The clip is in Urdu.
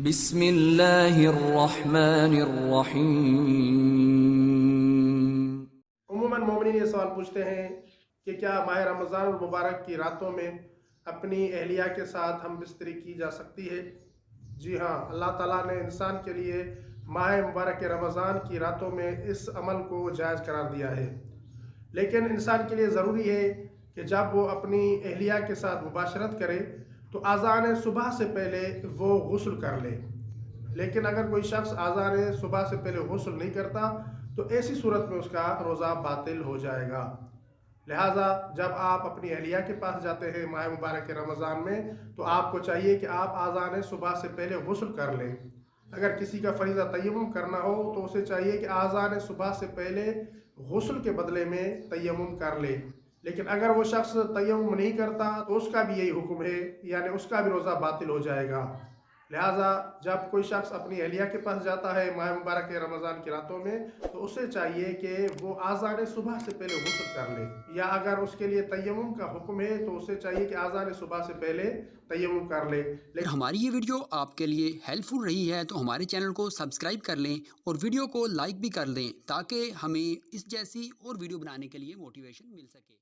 بسم اللہ الرحمن الرحیم۔ عموماً مومنین یہ سوال پوچھتے ہیں کہ کیا ماہ رمضان المبارک کی راتوں میں اپنی اہلیہ کے ساتھ ہم بستری کی جا سکتی ہے؟ جی ہاں، اللہ تعالیٰ نے انسان کے لیے ماہ مبارک رمضان کی راتوں میں اس عمل کو جائز قرار دیا ہے، لیکن انسان کے لیے ضروری ہے کہ جب وہ اپنی اہلیہ کے ساتھ مباشرت کرے تو اذان صبح سے پہلے وہ غسل کر لے۔ لیکن اگر کوئی شخص اذان صبح سے پہلے غسل نہیں کرتا تو ایسی صورت میں اس کا روزہ باطل ہو جائے گا۔ لہٰذا جب آپ اپنی اہلیہ کے پاس جاتے ہیں ماہ مبارک رمضان میں تو آپ کو چاہیے کہ آپ اذان صبح سے پہلے غسل کر لیں۔ اگر کسی کا فریضہ تیمم کرنا ہو تو اسے چاہیے کہ اذان صبح سے پہلے غسل کے بدلے میں تیمم کر لے۔ لیکن اگر وہ شخص تیمم نہیں کرتا تو اس کا بھی یہی حکم ہے، یعنی اس کا بھی روزہ باطل ہو جائے گا۔ لہٰذا جب کوئی شخص اپنی اہلیہ کے پاس جاتا ہے ماہ مبارک رمضان کی راتوں میں تو اسے چاہیے کہ وہ اذان صبح سے پہلے غسل کر لے، یا اگر اس کے لیے تیمم کا حکم ہے تو اسے چاہیے کہ اذان صبح سے پہلے تیمم کر لے۔ اگر ہماری یہ ویڈیو آپ کے لیے ہیلپ فل رہی ہے تو ہمارے چینل کو سبسکرائب کر لیں اور ویڈیو کو لائک بھی کر دیں تاکہ ہمیں اس جیسی اور ویڈیو بنانے کے لیے موٹیویشن مل سکے۔